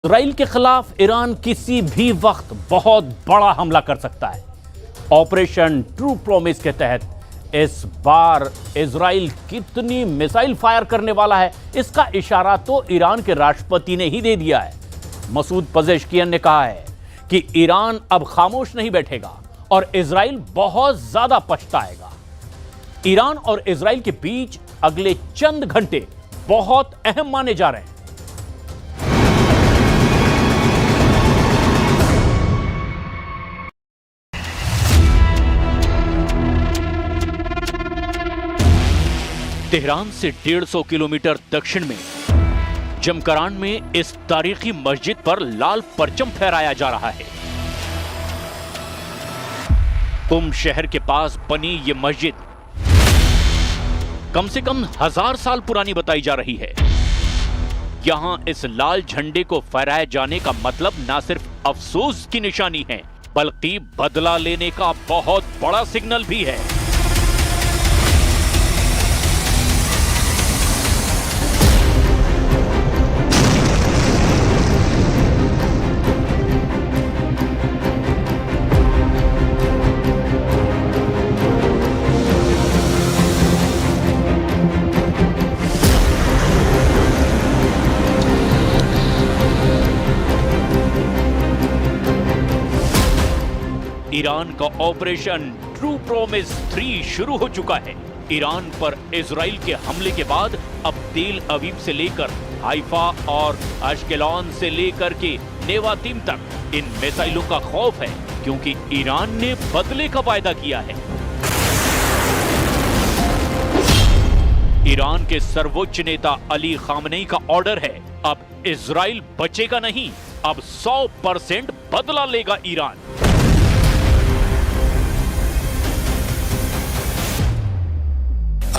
Israel के खिलाफ Iran किसी भी वक्त बहुत बड़ा हमला कर सकता है। ऑपरेशन ट्रू प्रॉमिस के तहत इस बार इजराइल कितनी मिसाइल फायर करने वाला है, इसका इशारा तो ईरान के राष्ट्रपति ने ही दे दिया है। मसूद पजेश्कियन ने कहा है कि ईरान अब खामोश नहीं बैठेगा और इजराइल बहुत ज्यादा पछताएगा। ईरान और इजराइल के बीच अगले चंद घंटे बहुत अहम माने जा रहे हैं। तेहरान से 150 किलोमीटर दक्षिण में जमकरान में इस तारीखी मस्जिद पर लाल परचम फहराया जा रहा है। कुम शहर के पास बनी ये मस्जिद कम से कम 1000 साल पुरानी बताई जा रही है। यहां इस लाल झंडे को फहराए जाने का मतलब ना सिर्फ अफसोस की निशानी है, बल्कि बदला लेने का बहुत बड़ा सिग्नल भी है। ईरान का ऑपरेशन ट्रू प्रॉमिस 3 शुरू हो चुका है। ईरान पर इजराइल के हमले के बाद अब तेल अवीव से लेकर हाइफा और अशकेलॉन से लेकर के नेवातिम तक इन मिसाइलों का खौफ है, क्योंकि ईरान ने बदले का वायदा किया है। ईरान के सर्वोच्च नेता अली खामनेई का ऑर्डर है, अब इजराइल बचेगा नहीं, अब 100% बदला लेगा ईरान।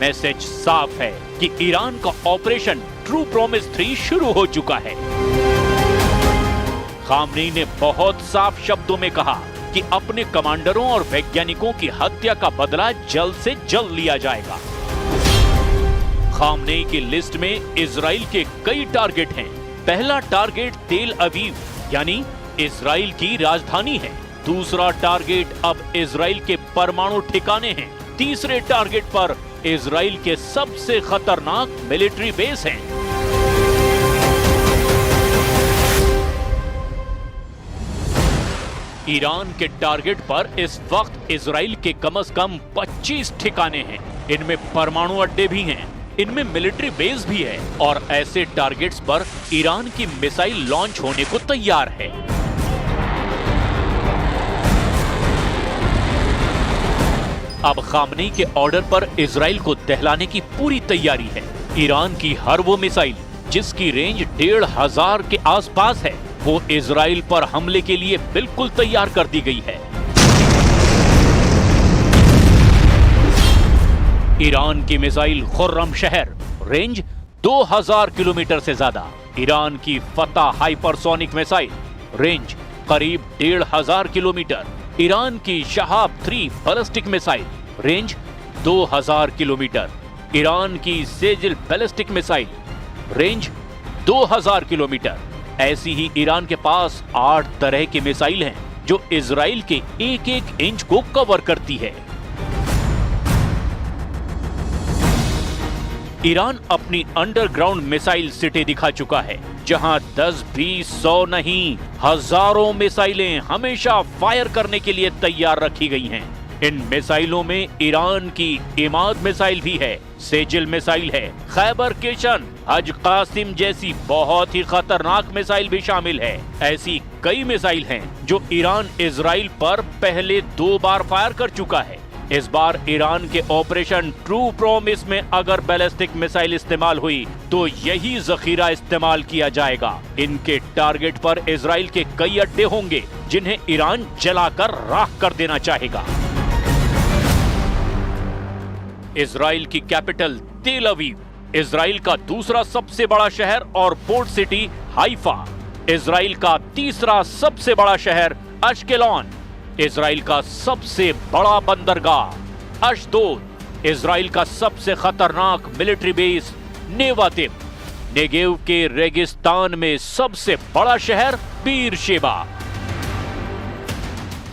मैसेज साफ है कि ईरान का ऑपरेशन ट्रू प्रॉमिस 3 शुरू हो चुका है। खामनेई ने बहुत साफ शब्दों में कहा कि अपने कमांडरों और वैज्ञानिकों की हत्या का बदला जल्द से जल्द लिया जाएगा। खामनेई की लिस्ट में इजराइल के कई टारगेट हैं। पहला टारगेट तेल अवीव यानी इजराइल की राजधानी है। दूसरा टारगेट अब इजराइल के परमाणु ठिकाने हैं। तीसरे टारगेट पर इजराइल के सबसे खतरनाक मिलिट्री बेस हैं। ईरान के टारगेट पर इस वक्त इजराइल के कम से कम 25 ठिकाने हैं। इनमें परमाणु अड्डे भी हैं, इनमें मिलिट्री बेस भी है और ऐसे टारगेट्स पर ईरान की मिसाइल लॉन्च होने को तैयार है। अब खामनेई के ऑर्डर पर इजराइल को दहलाने की पूरी तैयारी है। ईरान की हर वो मिसाइल जिसकी रेंज 1500 के आसपास है, वो इजराइल पर हमले के लिए बिल्कुल तैयार कर दी गई है। ईरान की मिसाइल खुर्रम शहर, रेंज 2000 किलोमीटर से ज्यादा। ईरान की फतह हाइपरसोनिक मिसाइल, रेंज करीब 1500 किलोमीटर। ईरान की Shahab 3 ballistic missile, range 2000 kilometre. Iran की Sejjil ballistic missile, range 2000 kilometre. ऐसी ही ईरान के पास 8 तरह की मिसाइल हैं जो इजराइल के एक-एक इंच को कवर करती है। ईरान अपनी अंडरग्राउंड मिसाइल सिटी दिखा चुका है, जहां 10, 20, 100 नहीं, हजारों मिसाइलें हमेशा फायर करने के लिए तैयार रखी गई हैं। इन मिसाइलों में ईरान की इमाद मिसाइल भी है, सेजिल मिसाइल है, खैबर केशन, हज कासिम जैसी बहुत ही खतरनाक मिसाइल भी शामिल है। ऐसी कई मिसाइल हैं जो ईरान इजराइल पर पहले 2 बार फायर कर चुका है। इस बार ईरान के ऑपरेशन ट्रू प्रॉमिस में अगर बैलिस्टिक मिसाइल इस्तेमाल हुई तो यही जखीरा इस्तेमाल किया जाएगा। इनके टारगेट पर इजराइल के कई अड्डे होंगे जिन्हें ईरान जलाकर राख कर देना चाहेगा। इजराइल की कैपिटल तेल अवीव इजराइल का दूसरा सबसे बड़ा शहर और पोर्ट सिटी हाइफा, इजराइल का तीसरा सबसे बड़ा शहर अश्केलॉन, इजराइल का सबसे बड़ा बंदरगाह अशदोद, इजराइल का सबसे खतरनाक मिलिट्री बेस नेवातिव, नेगेव के रेगिस्तान में सबसे बड़ा शहर बीरशेबा।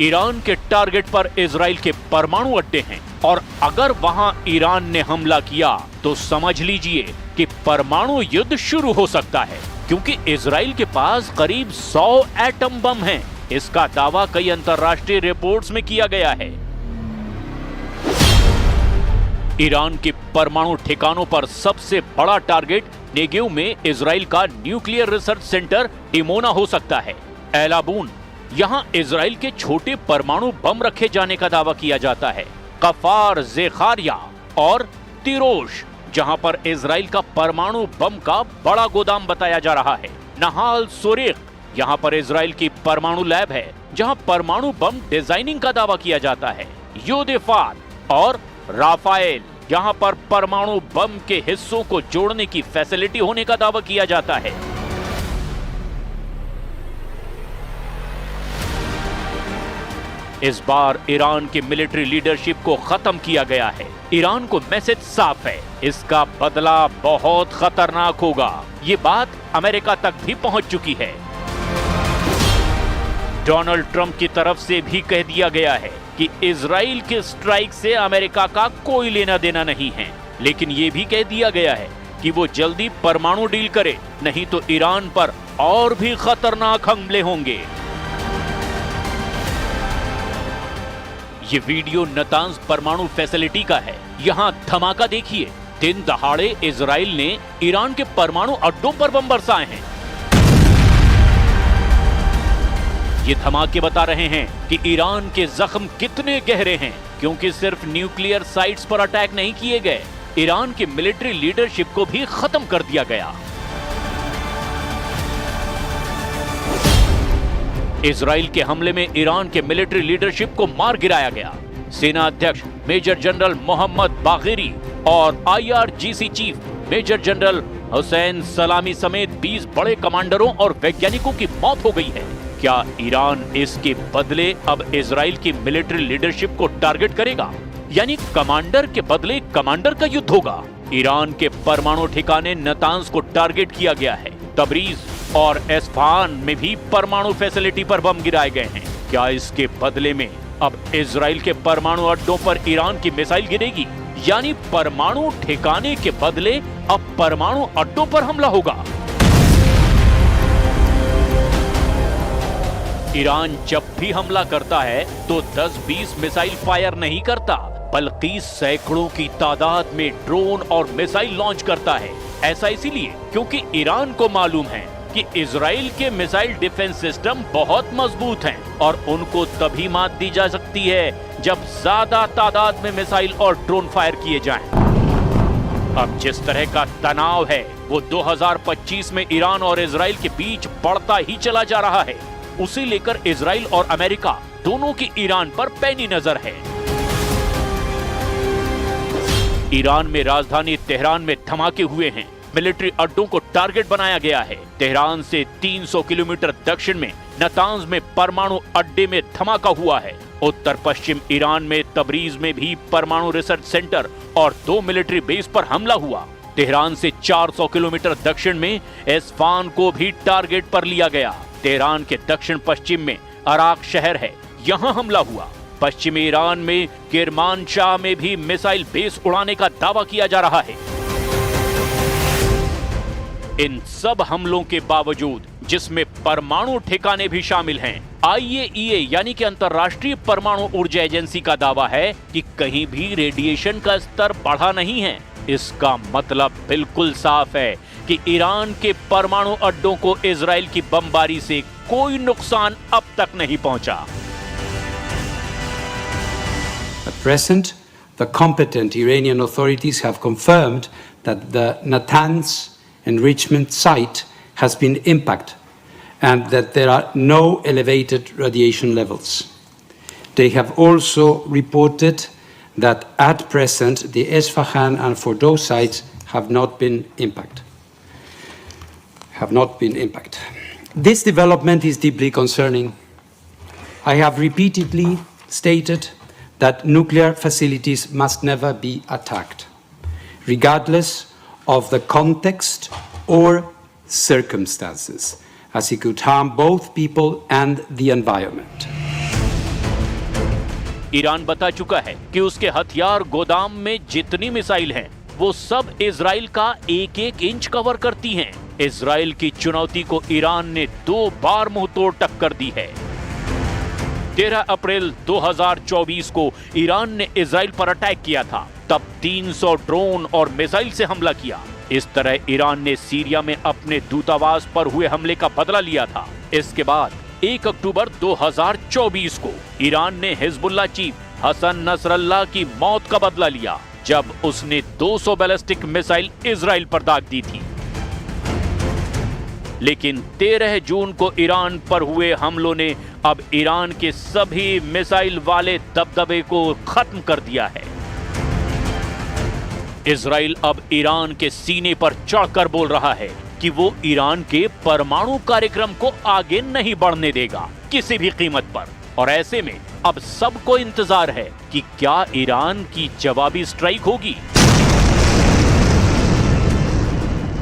ईरान के टारगेट पर इजराइल के परमाणु अड्डे हैं और अगर वहां ईरान ने हमला किया तो समझ लीजिए कि परमाणु युद्ध शुरू हो सकता है, क्योंकि इजराइल के पास करीब 100 एटम बम हैं। इसका दावा कई अंतर्राष्ट्रीय रिपोर्ट्स में किया गया है। ईरान के परमाणु ठिकानों पर सबसे बड़ा टारगेट नेगेव में इजराइल का न्यूक्लियर रिसर्च सेंटर इमोना हो सकता है। एलाबून, यहां इजराइल के छोटे परमाणु बम रखे जाने का दावा किया जाता है। कफार ज़ेखारिया और तिरोश, जहां पर इजराइल का परमाणु बम का बड़ा गोदाम बताया जा रहा है। नहाल सोरेख, यहां पर इजराइल की परमाणु लैब है जहां परमाणु बम डिजाइनिंग का दावा किया जाता है। योदेफात और राफाएल, यहां पर परमाणु बम के हिस्सों को जोड़ने की फैसिलिटी होने का दावा किया जाता है। इस बार ईरान की मिलिट्री लीडरशिप को खत्म किया गया है। ईरान को मैसेज साफ है, इसका बदला बहुत खतरनाक होगा। ये बात अमेरिका तक भी पहुंच चुकी है। डोनाल्ड ट्रंप की तरफ से भी कह दिया गया है कि इजराइल के स्ट्राइक से अमेरिका का कोई लेना देना नहीं है, लेकिन यह भी कह दिया गया है कि वो जल्दी परमाणु डील करे, नहीं तो ईरान पर और भी खतरनाक हमले होंगे। ये वीडियो नतांज परमाणु फैसिलिटी का है। यहाँ धमाका देखिए। दिन दहाड़े इजराइल ने ईरान के परमाणु अड्डों पर बम बरसाए हैं। ये धमाके बता रहे हैं कि ईरान के जख्म कितने गहरे हैं, क्योंकि सिर्फ न्यूक्लियर साइट्स पर अटैक नहीं किए गए, ईरान की मिलिट्री लीडरशिप को भी खत्म कर दिया गया। इजराइल के हमले में ईरान के मिलिट्री लीडरशिप को मार गिराया गया। सेना अध्यक्ष मेजर जनरल मोहम्मद बागेरी और IRGC chief major general Hussain Salami समेत 20 बड़े कमांडरों और वैज्ञानिकों की मौत हो गई है। क्या ईरान इसके बदले अब इजराइल की मिलिट्री लीडरशिप को टारगेट करेगा? यानी कमांडर के बदले कमांडर का युद्ध होगा। ईरान के परमाणु ठिकाने नतांज को टारगेट किया गया है। तबरीज और एस्फहान में भी परमाणु फैसिलिटी पर बम गिराए गए हैं। क्या इसके बदले में अब इजराइल के परमाणु अड्डों पर ईरान की मिसाइल गिरेगी? यानी परमाणु ठिकाने के बदले अब परमाणु अड्डों पर हमला होगा। ईरान जब भी हमला करता है तो 10-20 मिसाइल फायर नहीं करता, बल्कि सैकड़ों की तादाद में ड्रोन और मिसाइल लॉन्च करता है। ऐसा इसीलिए क्योंकि ईरान को मालूम है कि इजराइल के मिसाइल डिफेंस सिस्टम बहुत मजबूत हैं और उनको तभी मात दी जा सकती है जब ज्यादा तादाद में मिसाइल और ड्रोन फायर किए जाएं। अब जिस तरह का तनाव है वो 2025 में ईरान और इजराइल के बीच बढ़ता ही चला जा रहा है। उसे लेकर इजराइल और अमेरिका दोनों की ईरान पर पैनी नजर है। ईरान में राजधानी तेहरान में धमाके हुए हैं। मिलिट्री अड्डों को टारगेट बनाया गया है। तेहरान से 300 किलोमीटर दक्षिण में नतांज में परमाणु अड्डे में धमाका हुआ है। उत्तर पश्चिम ईरान में तबरीज में भी परमाणु रिसर्च सेंटर और 2 मिलिट्री बेस पर हमला हुआ। तेहरान से 400 किलोमीटर दक्षिण में एस्फहान को भी टारगेट पर लिया गया। तेहरान के दक्षिण पश्चिम में अराक शहर है, यहाँ हमला हुआ। पश्चिमी ईरान में किरमानशाह में भी मिसाइल बेस उड़ाने का दावा किया जा रहा है। इन सब हमलों के बावजूद, जिसमें परमाणु ठिकाने भी शामिल हैं, IAEA यानी कि अंतर्राष्ट्रीय परमाणु ऊर्जा एजेंसी का दावा है कि कहीं भी रेडिएशन का स्तर बढ़ा नहीं है। इसका मतलब बिल्कुल साफ है कि ईरान के परमाणु अड्डों को इजराइल की बमबारी से कोई नुकसान अब तक नहीं पहुंचा। At present, the competent Iranian authorities have confirmed that the Natanz enrichment site has been impacted and that there are no elevated radiation levels. They have also reported that at present the Esfahan and Fordow sites have not been impacted. This development is deeply concerning. I have repeatedly stated that nuclear facilities must never be attacked, regardless of the context or circumstances, as it could harm both people and the environment. Iran बता चुका है कि उसके हथियार गोदाम में जितनी missile हैं, वो सब इजराइल का एक एक इंच कवर करती हैं। इजराइल की चुनौती को ईरान ने 2 बार मुंहतोड़ टक्कर दी है। 13 अप्रैल 2024 को ईरान ने इजराइल पर अटैक किया था। तब 300 ड्रोन और मिसाइल से हमला किया। इस तरह ईरान ने सीरिया में अपने दूतावास पर हुए हमले का बदला लिया था। इसके बाद 1 अक्टूबर 2024 को ईरान ने हिजबुल्लाह चीफ हसन नसरल्लाह की मौत का बदला लिया, जब उसने 200 बैलिस्टिक मिसाइल इजराइल पर दाग दी थी। लेकिन 13 जून को ईरान पर हुए हमलों ने अब ईरान के सभी मिसाइल वाले दबदबे को खत्म कर दिया है। इजराइल अब ईरान के सीने पर चढ़कर बोल रहा है कि वो ईरान के परमाणु कार्यक्रम को आगे नहीं बढ़ने देगा किसी भी कीमत पर। और ऐसे में अब सबको इंतजार है कि क्या ईरान की जवाबी स्ट्राइक होगी,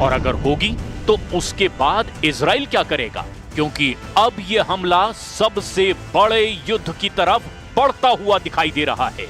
और अगर होगी तो उसके बाद इजराइल क्या करेगा, क्योंकि अब यह हमला सबसे बड़े युद्ध की तरफ बढ़ता हुआ दिखाई दे रहा है।